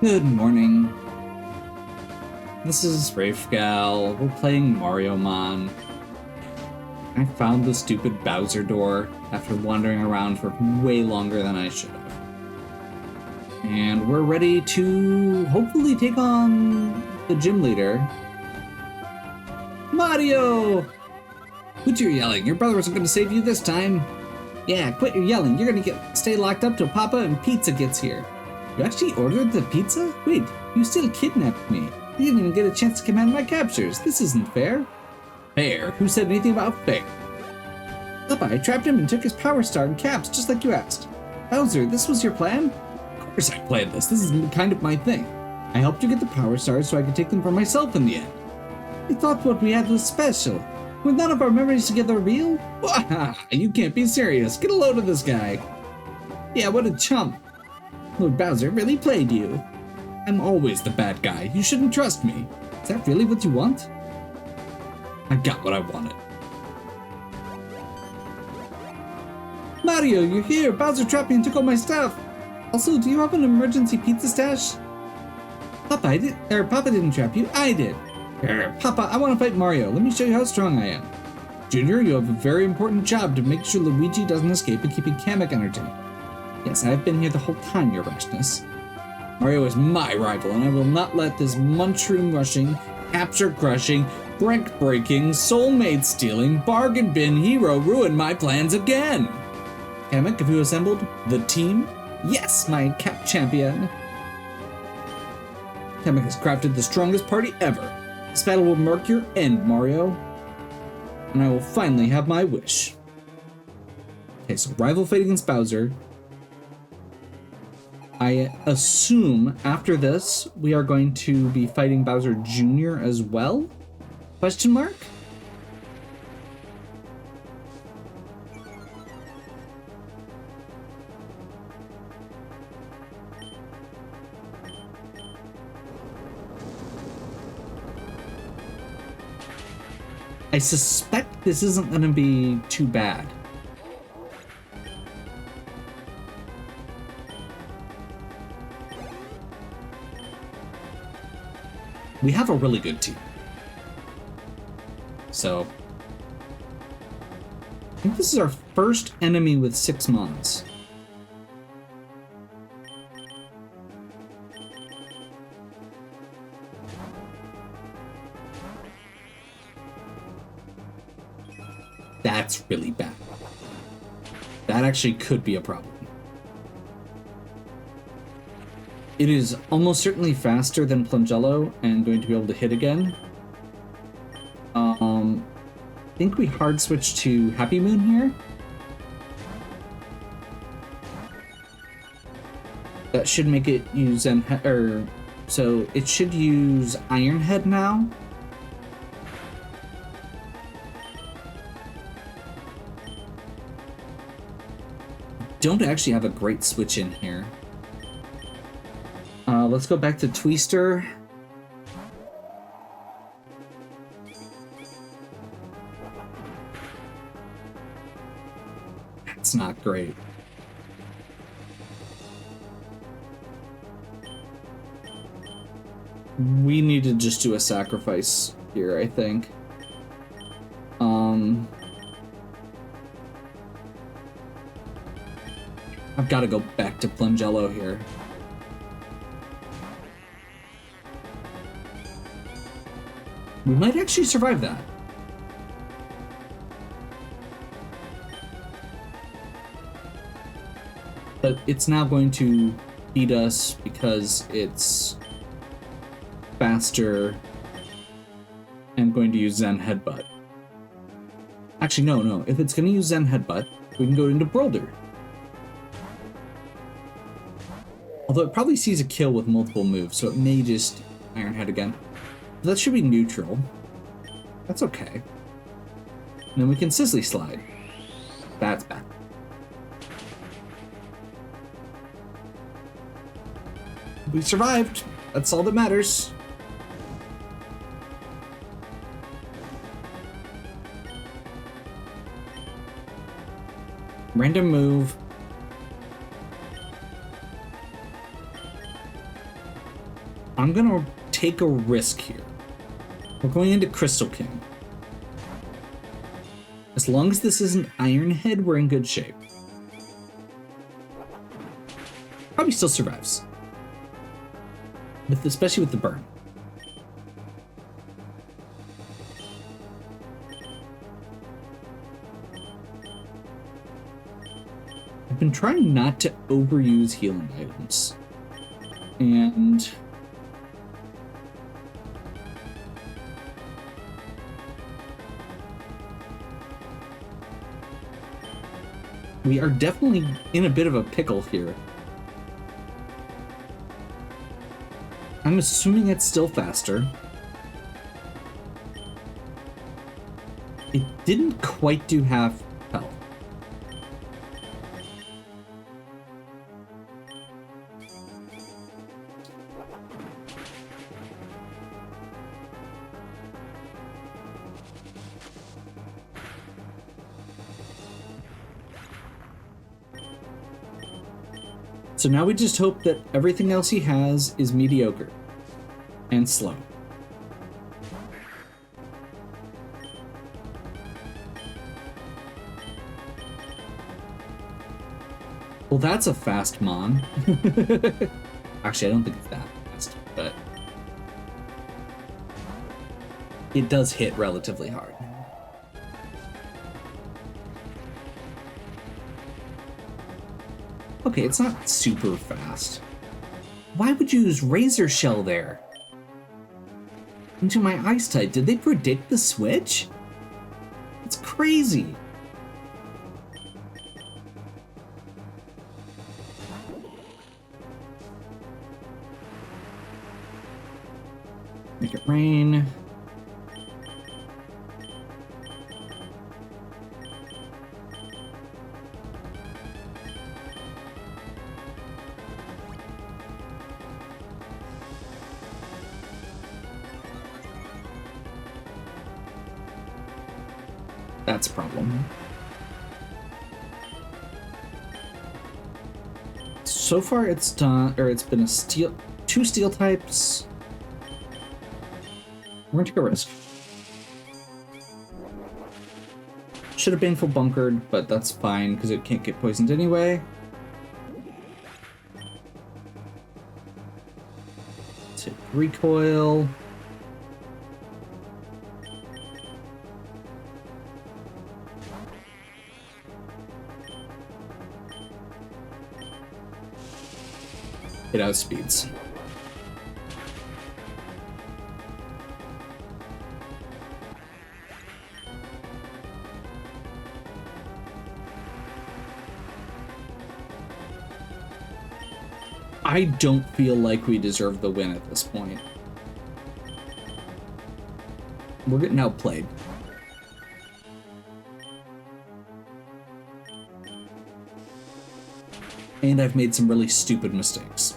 Good morning. This is Rafegal. We're playing Mariomon. I found the stupid Bowser door after wandering around for way longer than I should have. And we're ready to hopefully take on the gym leader. Mario! Quit your yelling. Your brother wasn't going to save you this time. Yeah, quit your yelling. You're going to stay locked up till Papa and Pizza gets here. You actually ordered the pizza? Wait, you still kidnapped me. You didn't even get a chance to command my captures. This isn't fair. Fair? Who said anything about fair? Papa, I trapped him and took his power star and caps, just like you asked. Bowser, this was your plan? Of course I planned this. This is kind of my thing. I helped you get the power stars so I could take them for myself in the end. I thought what we had was special. Were none of our memories together real? You can't be serious. Get a load of this guy. Yeah, what a chump. Lord Bowser really played you. I'm always the bad guy. You shouldn't trust me. Is that really what you want? I got what I wanted. Mario, you're here. Bowser trapped me and took all my stuff. Also, do you have an emergency pizza stash? Papa didn't trap you. I did. Papa, I want to fight Mario. Let me show you how strong I am. Junior, you have a very important job to make sure Luigi doesn't escape and keeping Kamek entertained. Yes, I've been here the whole time, your rashness. Mario is my rival, and I will not let this munchroom rushing, capture crushing, brick breaking, soulmate stealing, bargain bin hero ruin my plans again. Kamek, have you assembled the team? Yes, my cap champion. Kamek has crafted the strongest party ever. This battle will mark your end, Mario. And I will finally have my wish. Okay, so rival fight against Bowser. I assume after this, we are going to be fighting Bowser Jr. as well? Question mark? I suspect this isn't going to be too bad. We have a really good team. So, I think this is our first enemy with 6 mons. That's really bad. That actually could be a problem. It is almost certainly faster than Plungello and going to be able to hit again. I think we hard switch to Happy Moon here. That should make it use so it should use Iron Head now. Don't actually have a great switch in here. Let's go back to Twister. That's not great. We need to just do a sacrifice here, I think. I've got to go back to Plungello here. We might actually survive that. But it's now going to beat us because it's faster and going to use Zen Headbutt. Actually, no. If it's going to use Zen Headbutt, we can go into Boulder. Although it probably sees a kill with multiple moves, so it may just Iron Head again. That should be neutral. That's okay. And then we can Sizzly Slide. That's bad. We survived. That's all that matters. Random move. I'm gonna take a risk here. We're going into Crystal King. As long as this isn't Ironhead, we're in good shape. Probably still survives. Especially with the burn. I've been trying not to overuse healing items. And we are definitely in a bit of a pickle here. I'm assuming it's still faster. It didn't quite do half health. So now we just hope that everything else he has is mediocre and slow. Well, that's a fast Mon. Actually, I don't think it's that fast, but it does hit relatively hard. Okay, it's not super fast. Why would you use Razor Shell there? Into my ice type, did they predict the switch? It's crazy. Make it rain. That's a problem. So far it's done, or it's been a two steel types. We're gonna take a risk. Should have Baneful bunkered, but that's fine because it can't get poisoned anyway. Let's hit recoil. It outspeeds. I don't feel like we deserve the win at this point. We're getting outplayed. And I've made some really stupid mistakes.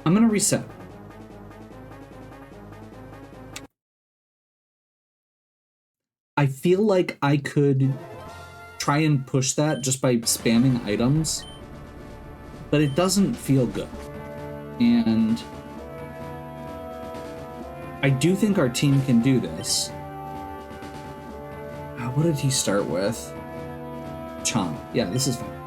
I'm gonna reset. I feel like I could try and push that just by spamming items, but it doesn't feel good. And I do think our team can do this. What did he start with? Chomp. Yeah, this is fine.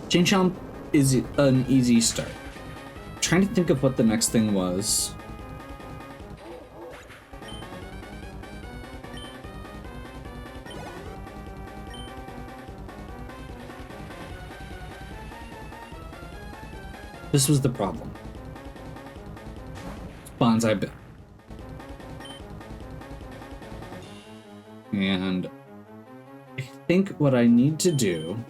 Chain Chomp is an easy start. I'm trying to think of what the next thing was. This was the problem. Bonsai Bit. And I think what I need to do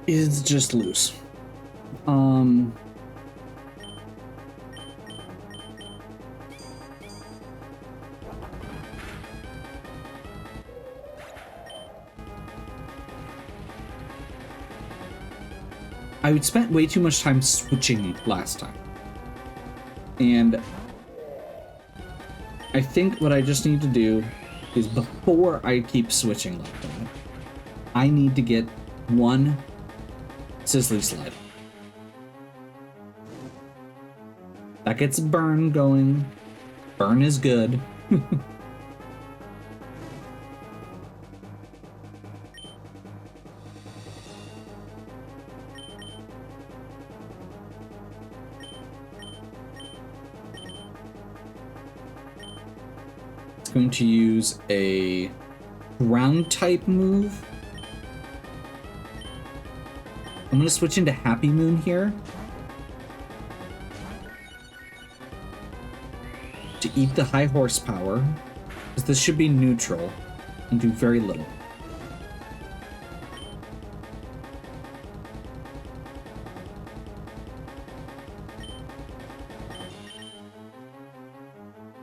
is just loose. I spent way too much time switching last time. And I think what I just need to do is, before I keep switching like that, I need to get one Sizzly Slide. That gets burn going. Burn is good. It's going to use a ground type move. I'm going to switch into Happy Moon here to eat the high horsepower, because this should be neutral and do very little.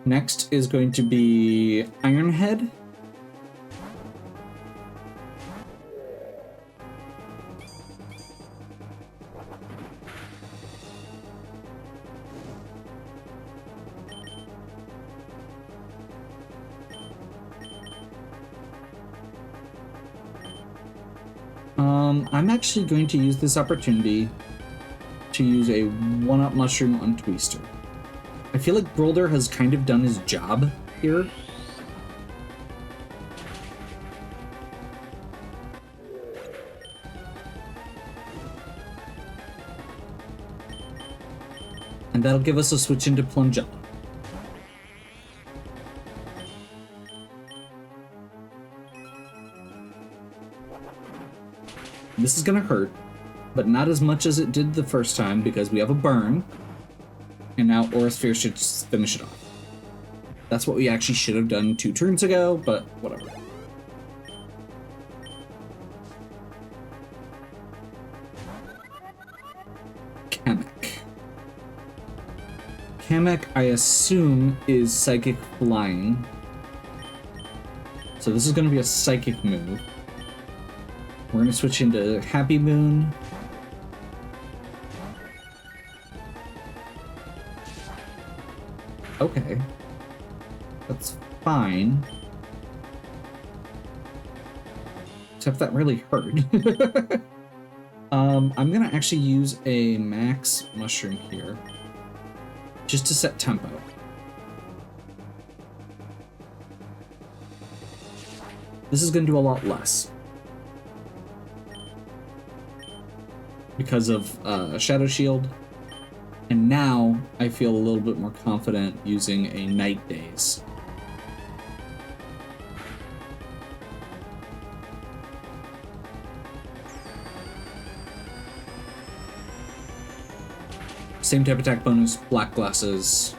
Next is going to be Iron Head. I'm actually going to use this opportunity to use a 1-up mushroom on Twister. I feel like Brolder has kind of done his job here. And that'll give us a switch into Plungella. This is gonna hurt, but not as much as it did the first time because we have a burn. And now Aura Sphere should finish it off. That's what we actually should have done 2 turns ago, but whatever. Kamek. Kamek, I assume, is Psychic Flying. So this is going to be a Psychic move. We're going to switch into Happy Moon. Okay. That's fine. Except that really hurt. I'm gonna actually use a max mushroom here. Just to set tempo. This is gonna do a lot less. Because of Shadow Shield. And now I feel a little bit more confident using a Night Daze. Same type attack bonus, black glasses.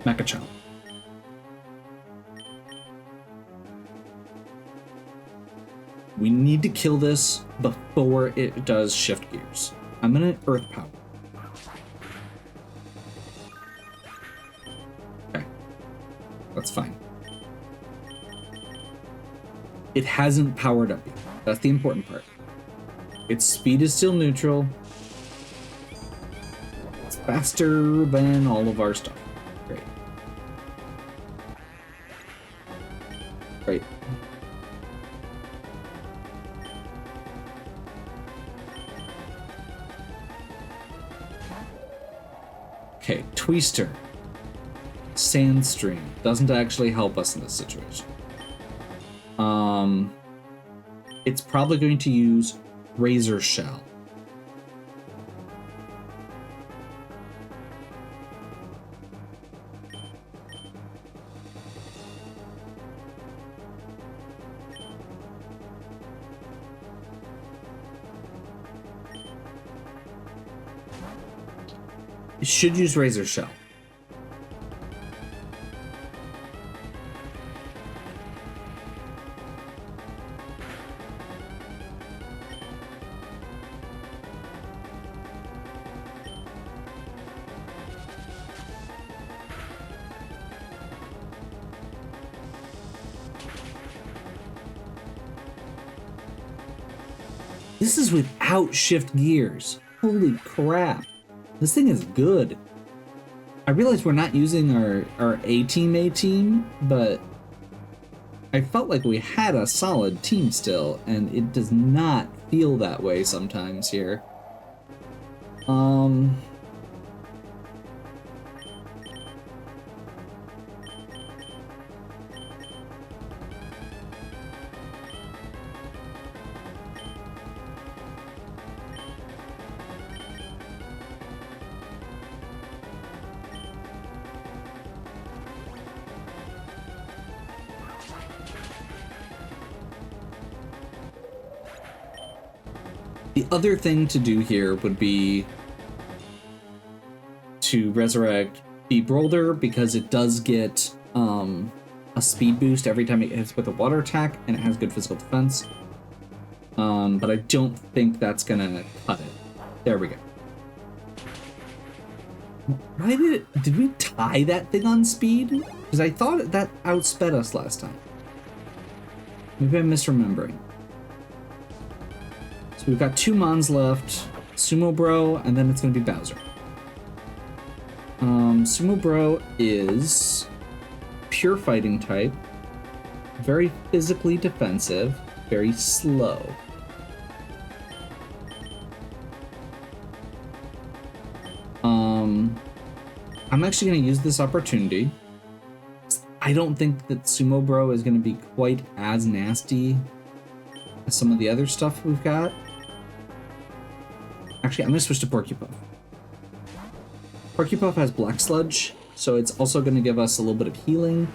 Mecha-Chomp. We need to kill this before it does shift gears. I'm gonna Earth Power. Okay. That's fine. It hasn't powered up yet. That's the important part. Its speed is still neutral. It's faster than all of our stuff. Great. Great. Okay, Twister. Sandstream doesn't actually help us in this situation. It's probably going to use Razor Shell. It should use Razor Shell. This is without shift gears. Holy crap. This thing is good. I realize we're not using our A-team, but I felt like we had a solid team still, and it does not feel that way sometimes here. The other thing to do here would be to resurrect Beebrolder, because it does get a speed boost every time it hits with a water attack, and it has good physical defense. But I don't think that's gonna cut it. There we go. Why did we tie that thing on speed? Because I thought that outsped us last time. Maybe I'm misremembering. So we've got 2 Mons left, Sumo Bro, and then it's going to be Bowser. Sumo Bro is pure fighting type, very physically defensive, very slow. I'm actually going to use this opportunity. I don't think that Sumo Bro is going to be quite as nasty as some of the other stuff we've got. Actually, I'm going to switch to Porcupuff. Porcupuff has Black Sludge, so it's also going to give us a little bit of healing.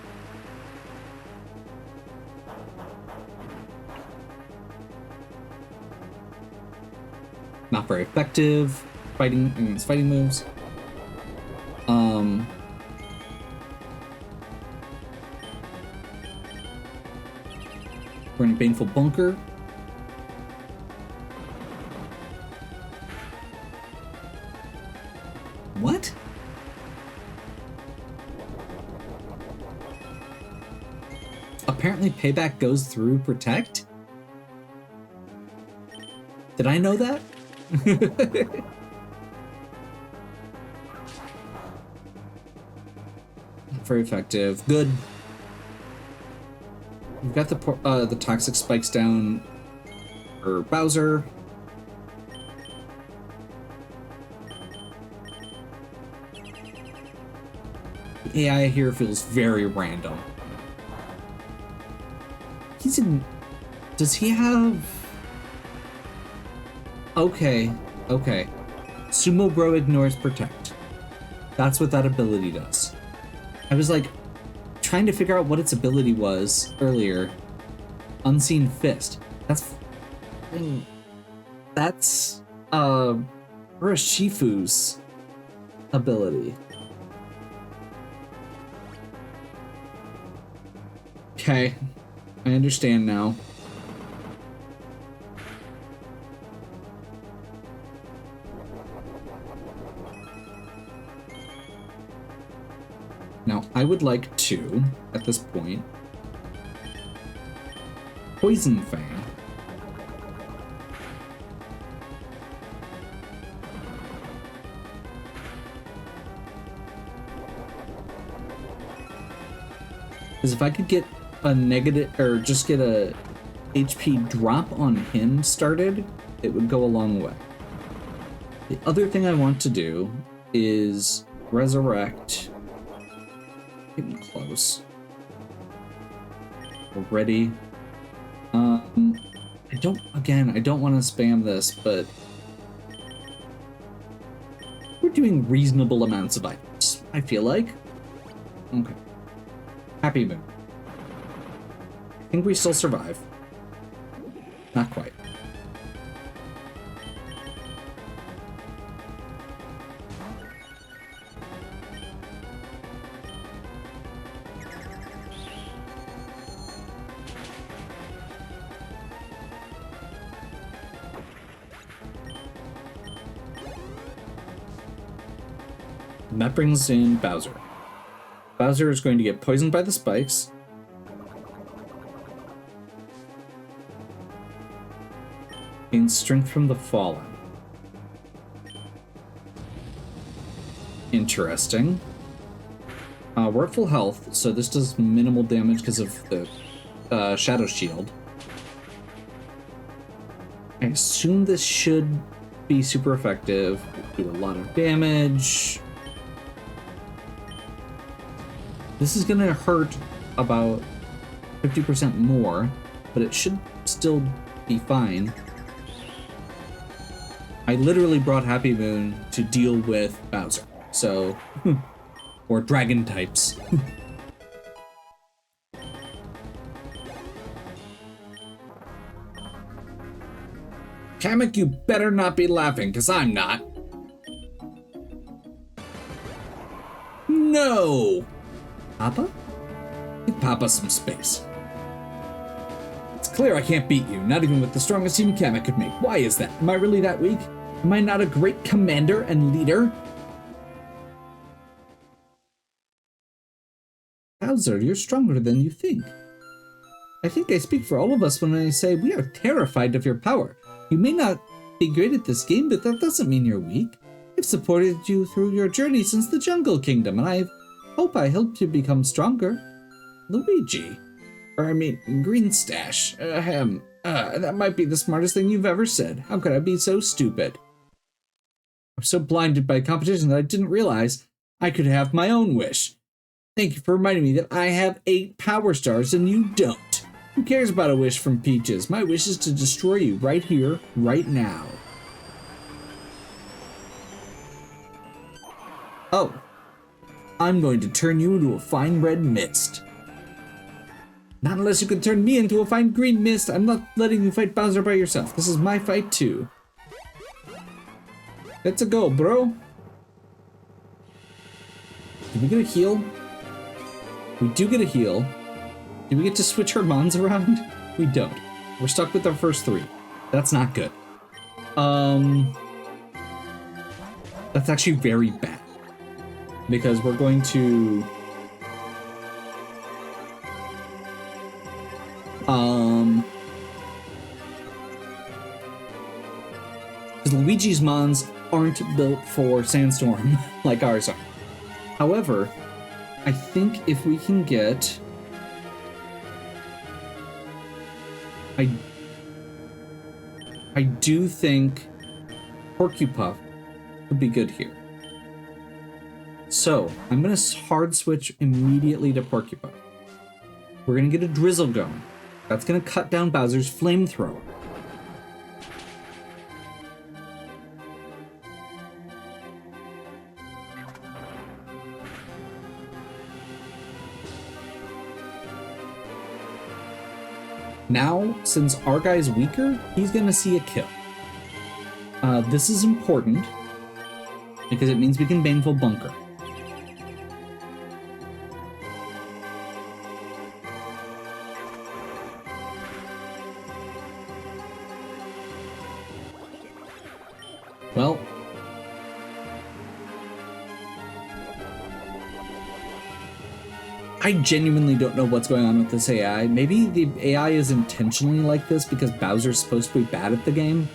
Not very effective fighting against fighting moves. We're in a Baneful Bunker. What? Apparently Payback goes through Protect? Did I know that? Very effective. Good. We've got the Toxic Spikes down for Bowser. The AI here feels very random. He's in... Does he have... Okay. Sumo Bro ignores Protect. That's what that ability does. I was like trying to figure out what its ability was earlier. Unseen Fist. That's Urshifu's ability. Okay, I understand now. Now, I would like to, at this point, Poison Fang. Because if I could get a negative, or just get a HP drop on him started, it would go a long way. The other thing I want to do is resurrect... Getting close. We're ready. I don't want to spam this, but we're doing reasonable amounts of items, I feel like. Okay. Happy Moon. I think we still survive. Not quite. And that brings in Bowser. Bowser is going to get poisoned by the spikes. gains strength from the fallen. Interesting. We're at full health, so this does minimal damage because of the Shadow Shield. I assume this should be super effective. Do a lot of damage. This is gonna hurt about 50% more, but it should still be fine. I literally brought Happy Moon to deal with Bowser, so... or dragon types. Kamek, you better not be laughing, because I'm not. No! Papa? Give Papa some space. It's clear I can't beat you, not even with the strongest team Kamek could make. Why is that? Am I really that weak? Am I not a great commander and leader? Bowser, you're stronger than you think. I think I speak for all of us when I say we are terrified of your power. You may not be great at this game, but that doesn't mean you're weak. I've supported you through your journey since the Jungle Kingdom, and I hope I helped you become stronger. Luigi. Green Stash. That might be the smartest thing you've ever said. How could I be so stupid? I'm so blinded by competition that I didn't realize I could have my own wish. Thank you for reminding me that I have 8 power stars and you don't. Who cares about a wish from Peaches? My wish is to destroy you right here, right now. Oh. I'm going to turn you into a fine red mist. Not unless you can turn me into a fine green mist. I'm not letting you fight Bowser by yourself. This is my fight too. Let's go, bro. Did we get a heal? We do get a heal. Do we get to switch our mons around? We don't. We're stuck with our first 3. That's not good. That's actually very bad. Because we're going to... because Luigi's mons aren't built for Sandstorm like ours are. However, I think if we can get... I do think Porcupuff would be good here. So, I'm going to hard switch immediately to Porcupuff. We're going to get a Drizzle going. That's going to cut down Bowser's Flamethrower. Now, since our guy's weaker, he's going to see a kill. This is important because it means we can Baneful Bunker. Well, I genuinely don't know what's going on with this AI. Maybe the AI is intentionally like this because Bowser's supposed to be bad at the game.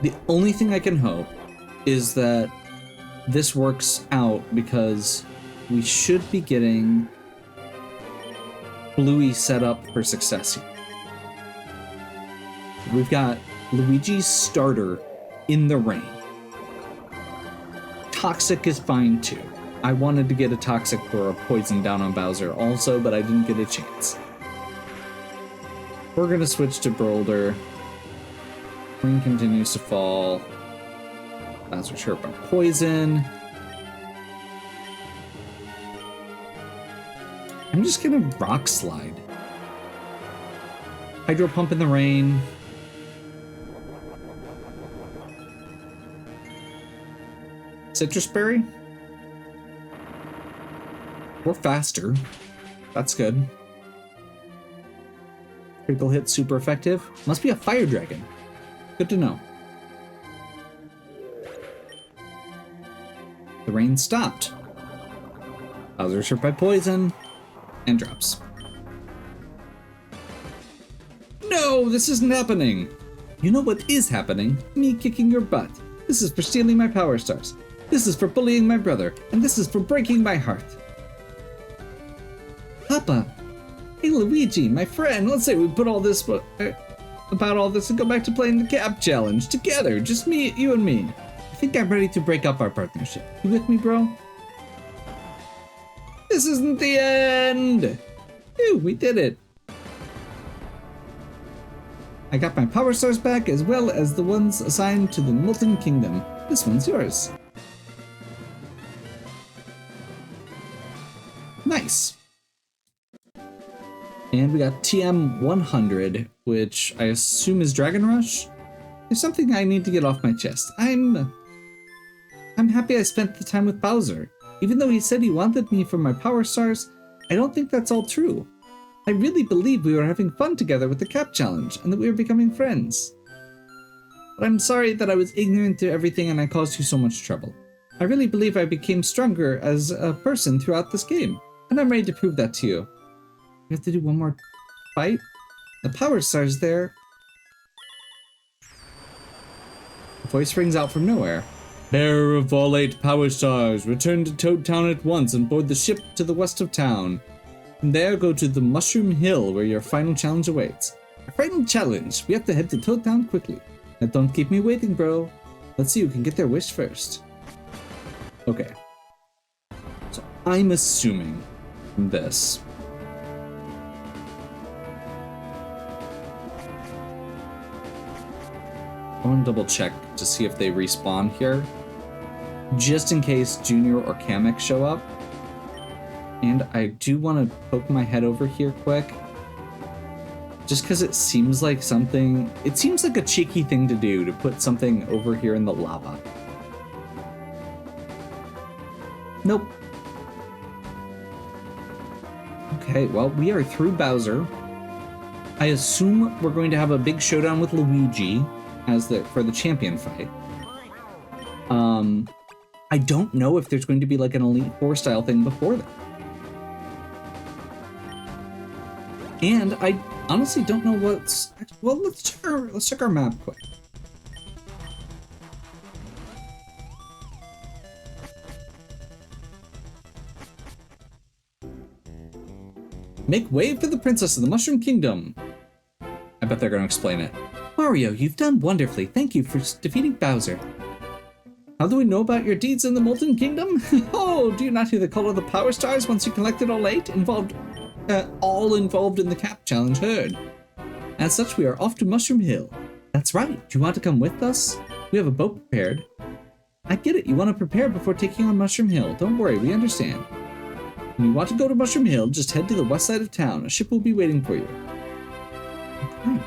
The only thing I can hope is that this works out because we should be getting Bluey set up for success here. We've got Luigi's starter in the rain. Toxic is fine too. I wanted to get a Toxic or a Poison down on Bowser also, but I didn't get a chance. We're gonna switch to Boulder. Rain continues to fall. Bowser's hurt by poison. I'm just gonna Rock Slide. Hydro Pump in the rain. Citrus Berry. We're faster. That's good. Critical hit super effective. Must be a fire dragon. Good to know. The rain stopped. Bowser's hurt by poison. And drops. No, this isn't happening. You know what is happening? Me kicking your butt. This is for stealing my power stars. This is for bullying my brother. And this is for breaking my heart. Papa. Hey Luigi, my friend, let's say we put all this about all this and go back to playing the Cap Challenge together. Just me, you and me. I think I'm ready to break up our partnership. You with me, bro? This isn't the end! Phew, we did it. I got my power stars back as well as the ones assigned to the Molten Kingdom. This one's yours. Nice. And we got TM 100, which I assume is Dragon Rush. There's something I need to get off my chest. I'm happy I spent the time with Bowser. Even though he said he wanted me for my power stars, I don't think that's all true. I really believe we were having fun together with the Cap Challenge and that we were becoming friends. But I'm sorry that I was ignorant to everything and I caused you so much trouble. I really believe I became stronger as a person throughout this game, and I'm ready to prove that to you. We have to do one more fight? The power star's there. The voice rings out from nowhere. Bearer of all 8 power stars, return to Toad Town at once and board the ship to the west of town. From there, go to the Mushroom Hill where your final challenge awaits. A final challenge! We have to head to Toad Town quickly. Now don't keep me waiting, bro. Let's see who can get their wish first. Okay. So I'm assuming from this. I want to double check to see if they respawn here, just in case Junior or Kamek show up. And I do want to poke my head over here quick, just because it seems like something, it seems like a cheeky thing to do to put something over here in the lava. Nope. Okay, well, we are through Bowser. I assume we're going to have a big showdown with Luigi as for the champion fight. I don't know if there's going to be like an Elite Four style thing before that. And I honestly don't know what's... Well, let's check our map quick. Make way for the Princess of the Mushroom Kingdom. I bet they're going to explain it. Mario, you've done wonderfully. Thank you for defeating Bowser. How do we know about your deeds in the Molten Kingdom? Oh, do you not hear the call of the Power Stars once you collected all 8 all involved in the Cap Challenge herd? As such, we are off to Mushroom Hill. That's right. Do you want to come with us? We have a boat prepared. I get it. You want to prepare before taking on Mushroom Hill. Don't worry, we understand. When you want to go to Mushroom Hill, just head to the west side of town. A ship will be waiting for you. Okay.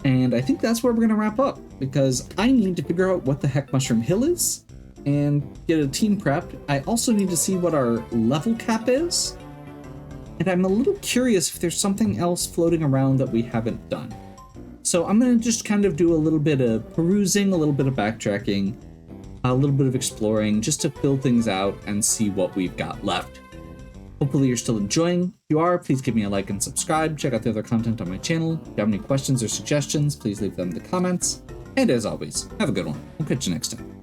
And I think that's where we're going to wrap up, because I need to figure out what the heck Mushroom Hill is and get a team prepped. I also need to see what our level cap is. And I'm a little curious if there's something else floating around that we haven't done. So I'm going to just kind of do a little bit of perusing, a little bit of backtracking, a little bit of exploring, just to fill things out and see what we've got left. Hopefully you're still enjoying. If you are, please give me a like and subscribe. Check out the other content on my channel. If you have any questions or suggestions, please leave them in the comments. And as always, have a good one. We'll catch you next time.